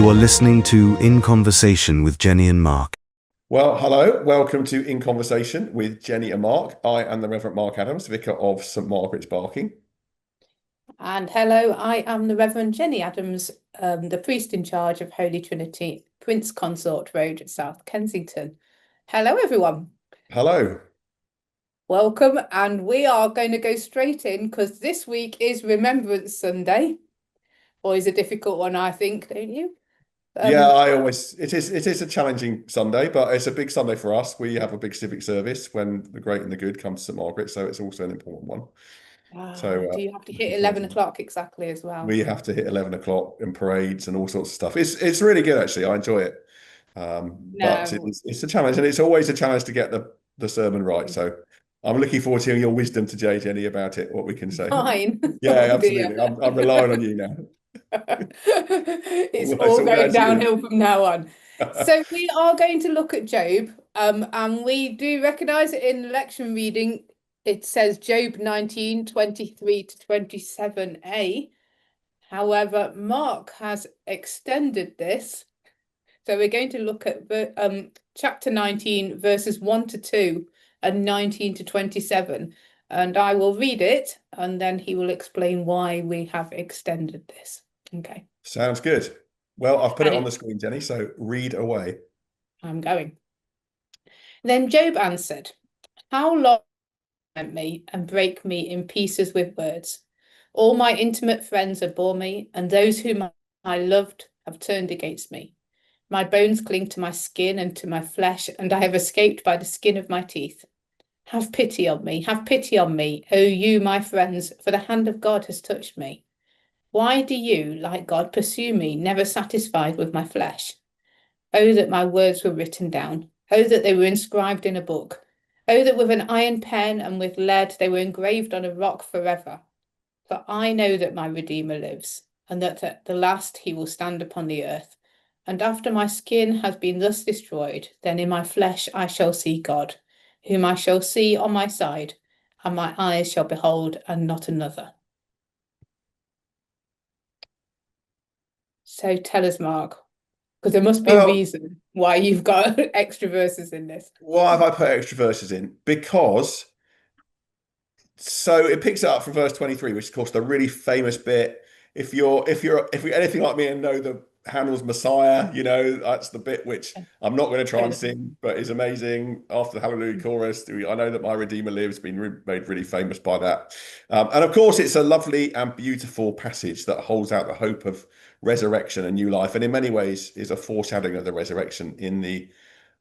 You are listening to In Conversation with Jennie and Mark. Well, hello. Welcome to In Conversation with Jennie and Mark. I am the Reverend Mark Adams, Vicar of St Margaret's, Barking. And hello, I am the Reverend Jennie Adams, the priest in charge of Holy Trinity, Prince Consort Road, South Kensington. Hello, everyone. Hello. Welcome. And we are going to go straight in because this week is Remembrance Sunday. Always a difficult one, I think, don't you? It is a challenging Sunday, but it's a big Sunday for us. We have a big civic service when the great and the good come to St Margaret, so it's also an important one. Do you have to hit 11 o'clock exactly as well? We have to hit 11 o'clock in parades and all sorts of stuff. It's really good, actually. I enjoy it. But it's a challenge, and it's always a challenge to get the sermon right. So I'm looking forward to hearing your wisdom today, Jennie, about it, what we can say. Fine. Yeah, absolutely. I'm relying on you now. It's all going downhill from now on. So we are going to look at Job, and we do recognise it in the lecture reading. It says Job 19:23 to 27a. However, Mark has extended this. So we're going to look at chapter 19, verses 1 to 2 and 19 to 27. And I will read it, and then he will explain why we have extended this. Okay. Sounds good. Well, I've put it on the screen, Jennie, so read away. I'm going. Then Job answered, "How long me and break me in pieces with words? All my intimate friends abhor me, and those whom I loved have turned against me. My bones cling to my skin and to my flesh, and I have escaped by the skin of my teeth. Have pity on me, O you, my friends, for the hand of God has touched me. Why do you, like God, pursue me, never satisfied with my flesh? Oh, that my words were written down. Oh, that they were inscribed in a book. Oh, that with an iron pen and with lead they were engraved on a rock forever. For I know that my Redeemer lives, and that at the last he will stand upon the earth. And after my skin has been thus destroyed, then in my flesh I shall see God, whom I shall see on my side, and my eyes shall behold, and not another." So tell us, Mark, because there must be a reason why you've got extra verses in this. Why have I put extra verses in? Because it picks it up from verse 23, which is, of course, the really famous bit. If you're anything like me and know the Handel's Messiah, you know that's the bit which I'm not going to try and sing, but is amazing. After the Hallelujah chorus, I know that my Redeemer lives, been made really famous by that. And of course, it's a lovely and beautiful passage that holds out the hope of resurrection and new life, and in many ways is a foreshadowing of the resurrection in the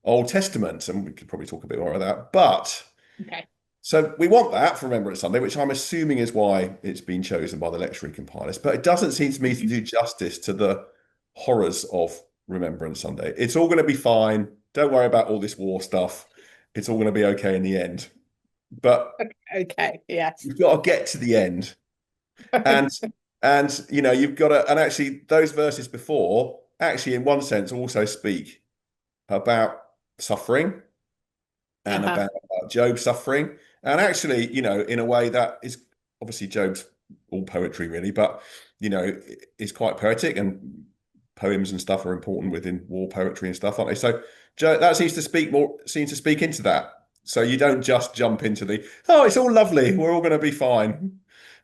Old Testament. And we could probably talk a bit more about that. But so we want that for Remembrance Sunday, which I'm assuming is why it's been chosen by the lectionary compilers. But it doesn't seem to me to do justice to the horrors of Remembrance Sunday. It's all going to be fine. Don't worry about all this war stuff. It's all going to be okay in the end. But yes, you've got to get to the end, and you've got to. And actually, those verses before, actually, in one sense, also speak about suffering and about Job's suffering. And actually, in a way that is obviously Job's all poetry, really, but is quite poetic, and poems and stuff are important within war poetry and stuff, aren't they? So that seems to speak into that. So you don't just jump into it's all lovely, we're all going to be fine.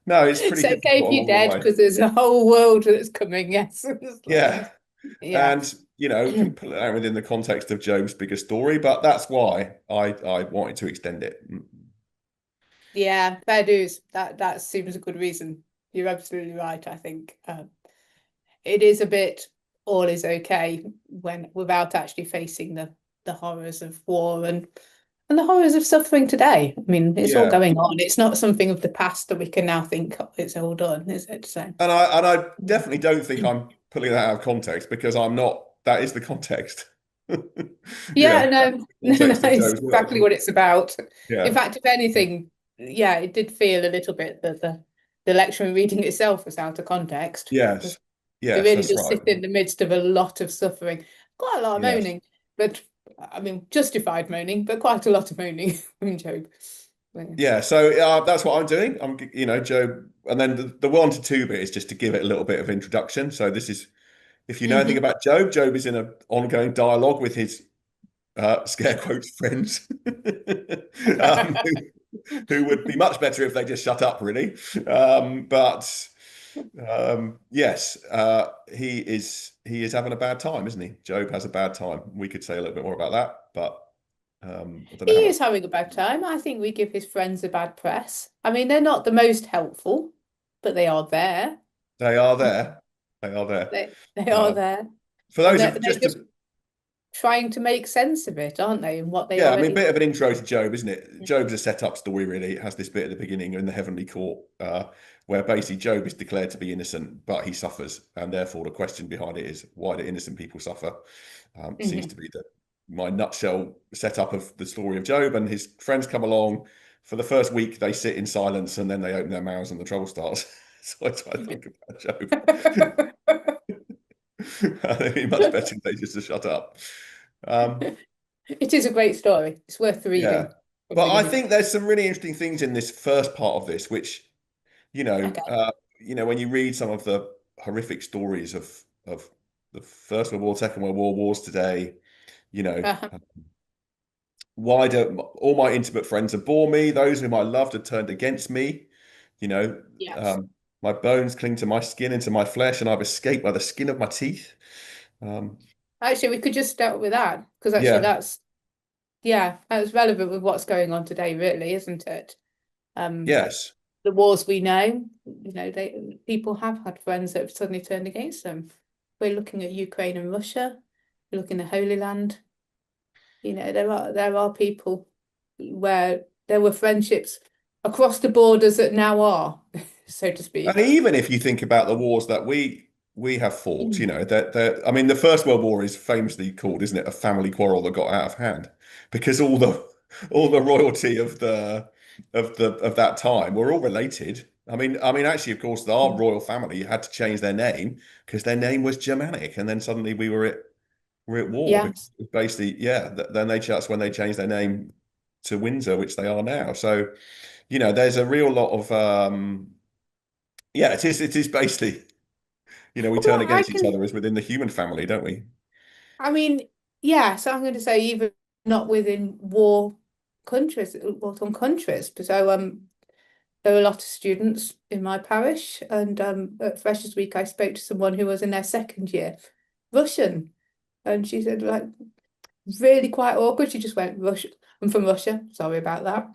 No, it's pretty difficult. It's okay if you're dead, because there's a whole world that's coming. Yes. Yeah. And can put that within the context of Job's bigger story, but that's why I wanted to extend it. Yeah, fair dues. That seems a good reason. You're absolutely right. I think it is a bit all is okay without actually facing the horrors of war and the horrors of suffering today. I mean, it's all going on. It's not something of the past that we can now think, oh, it's all done, is it? So, and I definitely don't think I'm pulling that out of context, because I'm not. That is the context. No, it's exactly what it's about. Yeah. In fact, if anything, it did feel a little bit that the lecture and reading itself was out of context. Yes. It really does sit in the midst of a lot of suffering, quite a lot of moaning, but I mean, justified moaning, but quite a lot of moaning from Job. Yeah, so that's what I'm doing. I'm, Job, and then the 1 to 2 bit is just to give it a little bit of introduction. So this is if you know anything about Job, Job is in an ongoing dialogue with his scare quotes friends, who would be much better if they just shut up, really. But yes, he is having a bad time, isn't he? Job has a bad time. We could say a little bit more about that, but I don't know He how much. is having a bad time. I think we give his friends a bad press. I mean, they're not the most helpful, but they are there. They are there. They are there. They are there. For And those they're of just just trying to make sense of it, aren't they? And what they Yeah, I mean, a already bit of an intro to Job, isn't it? Job's a set-up story, really. It has this bit at the beginning in the heavenly court, where basically Job is declared to be innocent, but he suffers, and therefore the question behind it is, why do innocent people suffer? Seems to be my nutshell setup of the story of Job. And his friends come along. For the first week, they sit in silence, and then they open their mouths, and the trouble starts. So I try to think about Job. It'd be much better if they just shut up. It is a great story. It's worth Yeah. reading from But I beginning. think there's some really interesting things in this first part of this, which, Okay. when you read some of the horrific stories of the First World War, Second World War, wars today, you know, Uh-huh. why do all my intimate friends have bore me? Those whom I loved had turned against me. You know, Yes. um, my bones cling to my skin and to my flesh, and I've escaped by the skin of my teeth. Um, Actually, we could just start with that because actually yeah, that's relevant with what's going on today, really, isn't it? yes. The wars we know, people have had friends that have suddenly turned against them. We're looking at Ukraine and Russia. We're looking at Holy Land. There are people where there were friendships across the borders that now are, so to And speak. even if you think about the wars that we have fought, Mm. that I mean, the First World War is famously called, isn't it, a family quarrel that got out of hand, because all the royalty of that time were all related. I mean, actually, of course, our royal family had to change their name because their name was Germanic, and then suddenly we're at war Yes. because basically, yeah, then that's when they changed their name to Windsor, which they are now. So, there's a real lot of yeah, it is basically, we turn Well, against each other as within the human family, don't we? I mean, yeah, so I'm going to say even not within war countries, war-torn countries. So there were a lot of students in my parish, and at Freshers Week I spoke to someone who was in their second year, Russian, and she said like really quite awkward. She just went, Russia, I'm from Russia, sorry about that.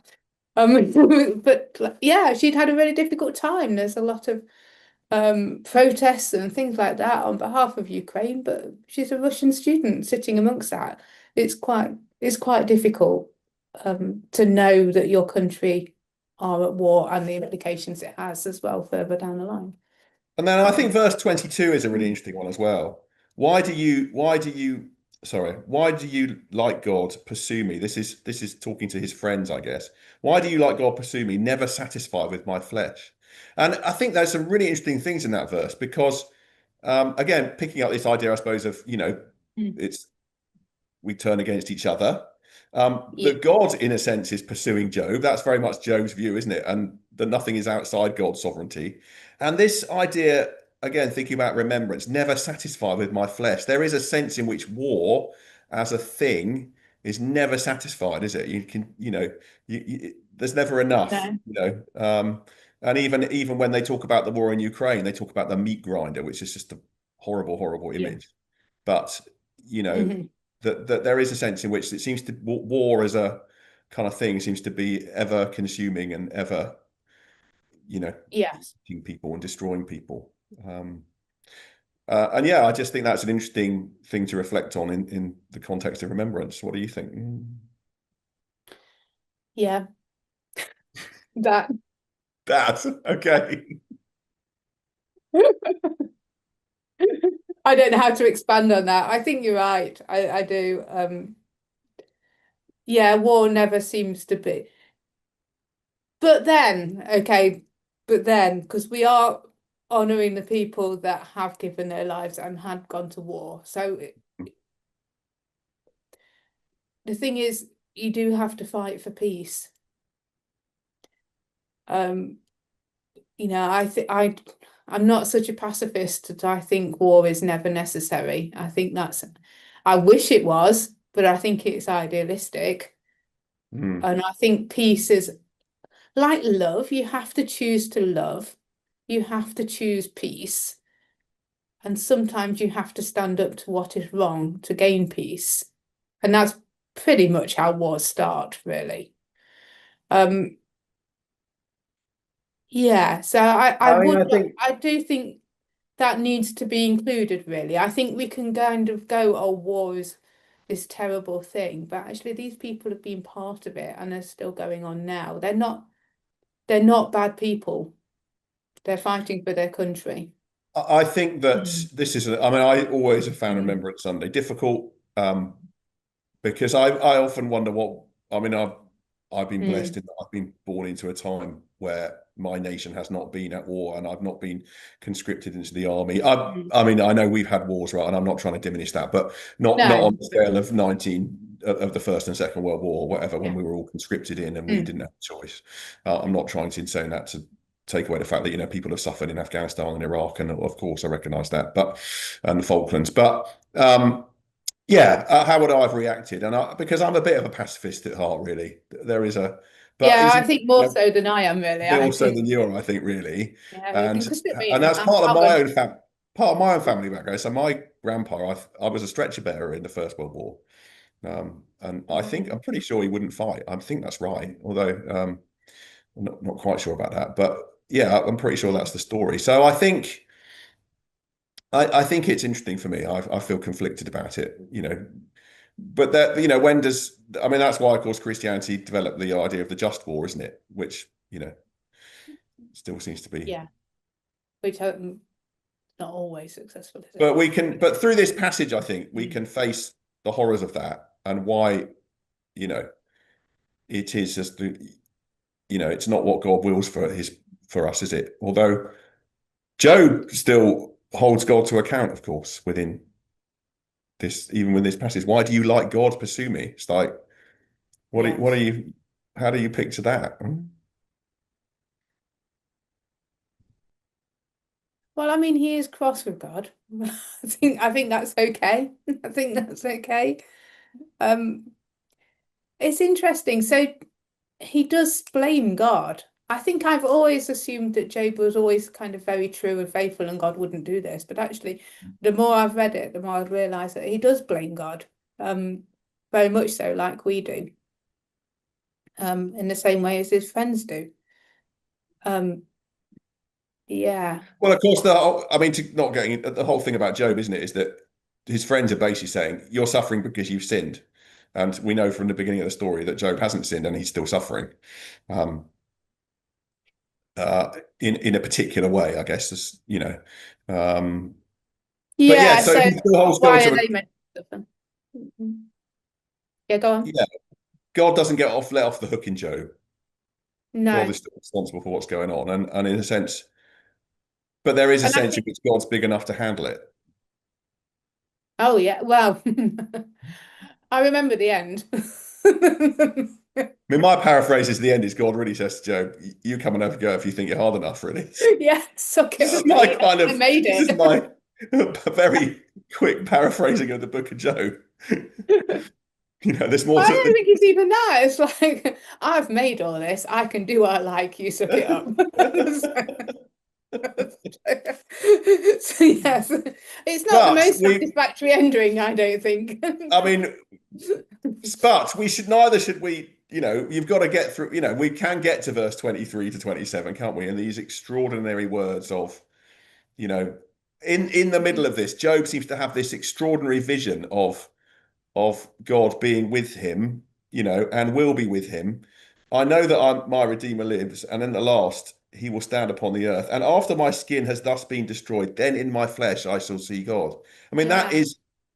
But like, yeah, she'd had a really difficult time. There's a lot of protests and things like that on behalf of Ukraine, but she's a Russian student sitting amongst that. It's quite difficult to know that your country are at war and the implications it has as well further down the line. And then I think Um, verse 22 is a really interesting one as well. Why do you like God pursue me? This is talking to his friends, I guess. Why do you like God pursue me, never satisfied with my flesh? And I think there's some really interesting things in that verse because, again, picking up this idea, I suppose, of, Mm. it's we turn against each other. yeah, The God, in a sense, is pursuing Job. That's very much Job's view, isn't it? And that nothing is outside God's sovereignty. And this idea, again, thinking about remembrance, never satisfied with my flesh. There is a sense in which war, as a thing, is never satisfied, is it? You can, there's never enough, no, and even when they talk about the war in Ukraine, they talk about the meat grinder, which is just a horrible, horrible yeah. image. But you know, Mhm. that there is a sense in which it seems to war as a kind of thing seems to be ever consuming and ever, you know, Yes. eating people and destroying people. Um, and yeah, I just think that's an interesting thing to reflect on in the context of remembrance. What do you think? Yeah. That That okay. I don't know how to expand on that. I think you're right. I do. Yeah, war never seems to be. But then, okay, because we are honouring the people that have given their lives and had gone to war. So the thing is, you do have to fight for peace. Um, you know, I'm not such a pacifist that I think war is never necessary. I wish it was, but I think it's idealistic. Mm. And I think peace is like love. You have to choose to love. You have to choose peace. And sometimes you have to stand up to what is wrong to gain peace. And that's pretty much how wars start, really. Um, yeah, so I mean, I think I do think that needs to be included, really. I think we can kind of go, oh, war is this terrible thing, but actually these people have been part of it and are still going on now. They're not bad people. They're fighting for their country. I think that Mm. this is. I mean, I always have found Mm. Remembrance Sunday difficult, because I often wonder what. I mean, I've been blessed Mm. in that I've been born into a time where my nation has not been at war, and I've not been conscripted into the army. Mm. I mean, I know we've had wars, right, and I'm not trying to diminish that, but not No, on the scale of 19 of the First and Second World War or whatever, when yeah. we were all conscripted in and we Mm. didn't have a choice. I'm not trying to insane that to take away the fact that people have suffered in Afghanistan and Iraq, and of course I recognise that, but and the Falklands, but yeah, how would I have reacted? And because I'm a bit of a pacifist at heart, really. There is a, but Yeah, is I it, think more so than I am, really. I more so think, than you are, I think, really, yeah, and because I mean, and that's I part of my haven't. own part of my own family background. So my grandpa, I was a stretcher bearer in the First World War, and I think I'm pretty sure he wouldn't fight. I think that's right, although I'm not quite sure about that. But yeah, I'm pretty sure that's the story. So I think. I think it's interesting for me. I feel conflicted about it, but that, when does, I mean, that's why, of course, Christianity developed the idea of the just war, isn't it? Which, still seems to be. Yeah, which is not always successful, is it? But through this passage, I think we Mm. can face the horrors of that and why, you know, it is just, it's not what God wills for us, is it? Although Job still holds God to account, of course, within this, even with this passage. Why do you like God pursue me? It's like, what are Yes. you, how do you picture that? Well, I mean, he is cross with God. I think that's okay. I think that's okay. Um, it's interesting. So he does blame God. I think I've always assumed that Job was always kind of very true and faithful and God wouldn't do this. But actually, the more I've read it, the more I've realized that he does blame God. Um, Very much so, like we do. In the same way as his friends do. Um, yeah. Well, of course, I mean, to not getting the whole thing about Job, isn't it, is that his friends are basically saying you're suffering because you've sinned, and we know from the beginning of the story that Job hasn't sinned and he's still suffering, um, in a particular way, I guess. Um, but yeah, Yeah, so so he still holds God why are to they meant to suffer? Mhm. Yeah, go on. yeah. God doesn't get let off the hook in Job. God No. is still responsible for what's going on, and in a sense, but there is a And I sense in think, which God's big enough to handle it. oh yeah, well, I remember the end. I mean, my paraphrase is the end is God really says to Job, "You come and have a go if you think you're hard enough." Really, Yeah, suck it this is up, my mate. kind I of made this is it. my very quick paraphrasing of the Book of Job. There's more I to don't the. think it's even that. It's like, I've made all this. I can do what I like. You suck it up. So yes, it's not the But most satisfactory ending, I don't think. I mean, but we should neither should we. You've got to get through. We can get to verse 23 to 27, can't we? And these extraordinary words of, you know, in the middle of this, Job seems to have this extraordinary vision of God being with him, and will be with him. I know that my Redeemer lives, and in the last he will stand upon the earth. And after my skin has thus been destroyed, then in my flesh I shall see God. I mean, Yeah.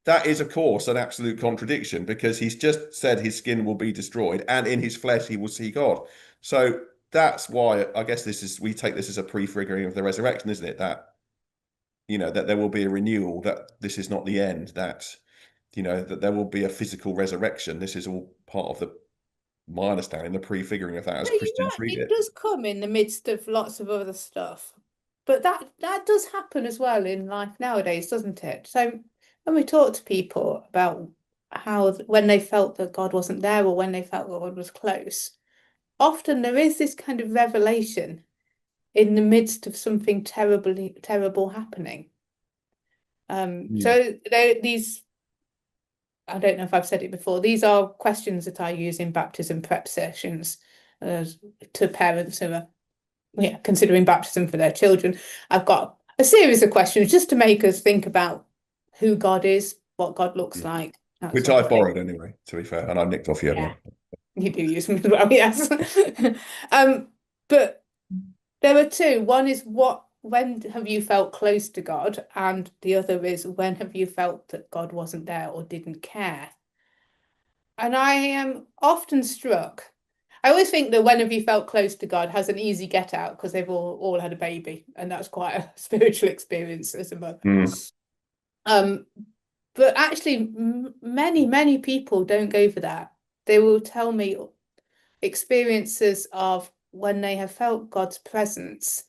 that is, of course, an absolute contradiction, because he's just said his skin will be destroyed, and in his flesh he will see God. So that's why I guess we take this as a prefiguring of the resurrection, isn't it? That there will be a renewal, that this is not the end, that there will be a physical resurrection. This is all part of my understanding, the prefiguring of that as No, you're Christians right. read It it. does come in the midst of lots of other stuff. But that does happen as well in life nowadays, doesn't it? So when we talk to people about how when they felt that God wasn't there or when they felt that God was close, often there is this kind of revelation in the midst of something terrible happening. So these, I don't know if I've said it before, these are questions that I use in baptism prep sessions to parents who are considering baptism for their children. I've got a series of questions just to make us think about who God is, what God looks like, that Which sort I of thing. borrowed anyway, to be fair, and I nicked off you Yeah, anyway. you do use them as well, yes. But there are two. One is when have you felt close to God? And the other is when have you felt that God wasn't there or didn't care? And I am often struck. I always think that when have you felt close to God has an easy get out because they've all had a baby, and that's quite a spiritual experience as a mother. Um, but actually, many people don't go for that. They will tell me experiences of when they have felt God's presence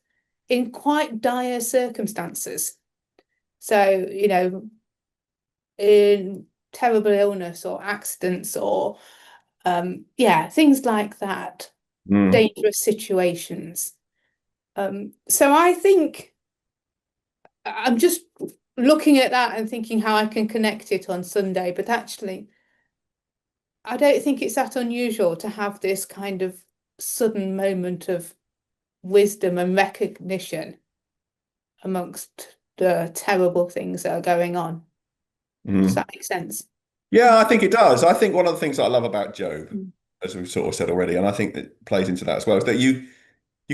in quite dire circumstances. So, in terrible illness or accidents or things like that, dangerous situations. So I think I'm just looking at that and thinking how I can connect it on Sunday, but actually, I don't think it's that unusual to have this kind of sudden moment of wisdom and recognition amongst the terrible things that are going on. Does that make sense? Yeah, I think it does. I think one of the things that I love about Job, as we've sort of said already, and I think that plays into that as well, is that you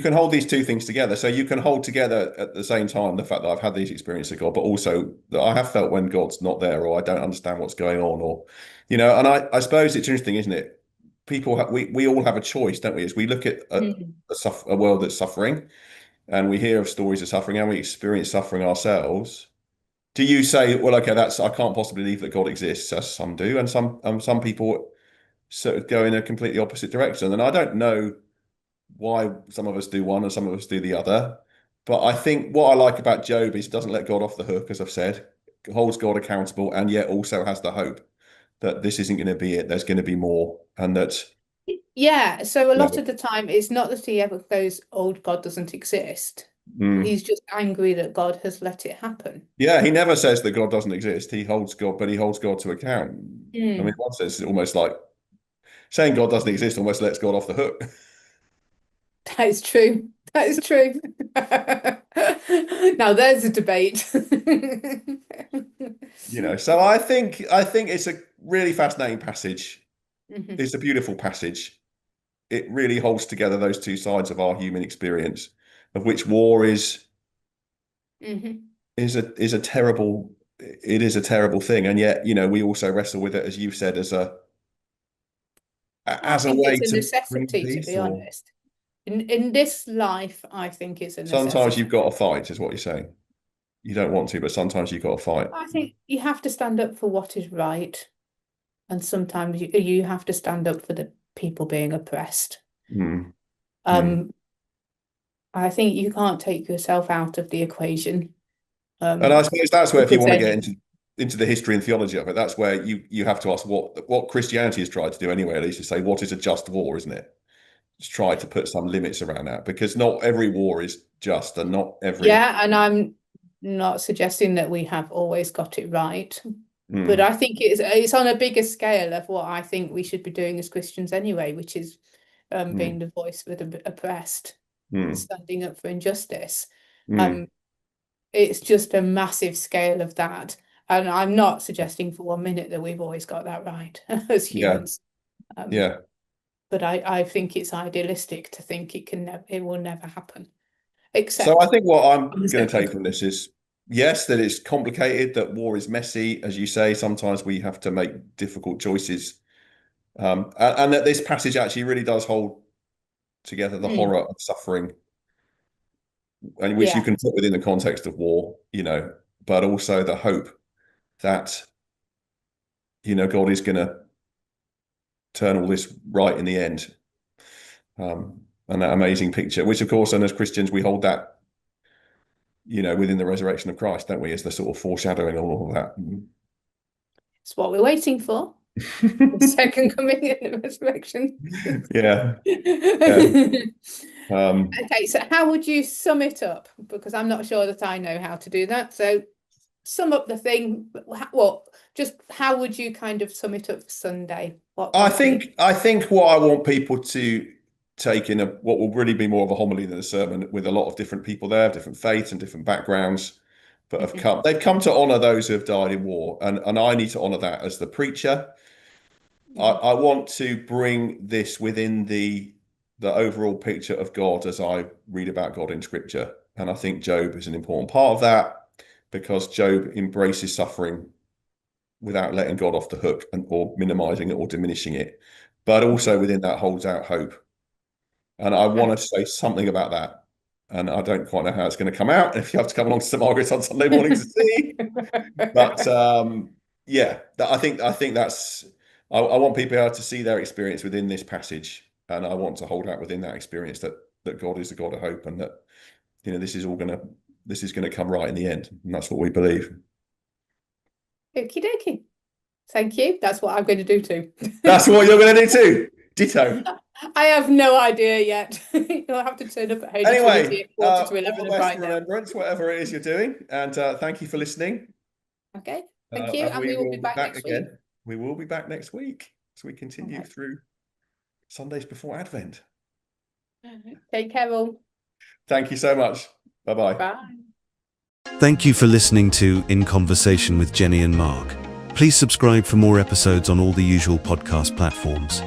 can hold these two things together. So you can hold together at the same time the fact that I've had these experiences of God, but also that I have felt when God's not there, or I don't understand what's going on, or and I suppose it's interesting, isn't it? We all have a choice, don't we? As we look at a world that's suffering, and we hear of stories of suffering, and we experience suffering ourselves. Do you say, well, okay, I can't possibly believe that God exists, as some do, and some people sort of go in a completely opposite direction. And I don't know why some of us do one and some of us do the other. But I think what I like about Job is he doesn't let God off the hook, as I've said, holds God accountable, and yet also has the hope that this isn't going to be it. There's going to be more, and that Yeah, so a you lot know, of the time it's not that he ever goes, oh, God doesn't exist. mm, He's just angry that God has let it happen. yeah, he never says that God doesn't exist. He holds God, but he holds God to account. I mean, Mm. one says it's almost like saying God doesn't exist almost lets God off the hook. That is true. That is true. Now there's a debate. So I think it's a really fascinating passage. Mhm, It's a beautiful passage. It really holds together those two sides of our human experience, of which war mhm. is a terrible it is a terrible thing, and yet we also wrestle with it, as you've said, I as a think way it's a to bring necessity, to peace. be Or honest. In this life, I think it's a sometimes necessity. you've got to fight, is what you're saying. You don't want to, but sometimes you've got to fight. I think you have to stand up for what is right, and sometimes you have to stand up for the people being oppressed. Mm, mm. Um, I think you can't take yourself out of the equation. And I suppose that's where, if you Because want to get then, into the history and theology of it, that's where you have to ask what Christianity has tried to do anyway, at least to say what is a just war, isn't it? Just try to put some limits around that, because not every war is just, and not every. yeah, and I'm not suggesting that we have always got it right, but Mm, I think it's on a bigger scale of what I think we should be doing as Christians anyway, which is being mm, the voice for the oppressed and mm, standing up for injustice. mm. Um, it's just a massive scale of that. And I'm not suggesting for 1 minute that we've always got that right as Yeah, humans. Um, yeah. but I think it's idealistic to think it will never happen, So I except think what I'm on the going to take surface. from this is, yes, that it's complicated, that war is messy, as you say. Sometimes we have to make difficult choices, and that this passage actually really does hold together the Mm, horror of suffering, and which you yeah, can put within the context of war, but also the hope that God is going to turn all this right in the end. And that amazing picture, which of course, and as Christians, we hold that, within the resurrection of Christ, don't we, as the sort of foreshadowing of all of that. It's what we're waiting for. The second coming and the resurrection. Yeah. Okay, so how would you sum it up? Because I'm not sure that I know how to do that. So sum up the thing. How would you kind of sum it up for Sunday? I think what I want people to take in what will really be more of a homily than a sermon, with a lot of different people there, different faiths and different backgrounds, but they've come to honor those who have died in war, and I need to honor that as the preacher. I want to bring this within the overall picture of God as I read about God in Scripture, and I think Job is an important part of that, because Job embraces suffering without letting God off the hook or minimizing it or diminishing it, but also within that holds out hope. And I want to say something about that. And I don't quite know how it's going to come out. If you have to come along to St. Margaret's on Sunday morning to see. But I think that's, I want people to see their experience within this passage. And I want to hold out within that experience that God is the God of hope, and that, this is going to come right in the end. And that's what we believe. Okie dokie. Thank you. That's what I'm going to do too. That's what you're going to do too. Ditto. I have no idea yet. You'll have to turn up at Holy Trinity at 11:15 all the best for Remembrance, whatever it is you're doing. And thank you for listening. Okay. Thank you. And we will be back next week. We will be back next week as we continue through Sundays before Advent. Take care, all. Thank you so much. Bye-bye. Bye. Thank you for listening to In Conversation with Jennie and Mark. Please subscribe for more episodes on all the usual podcast platforms.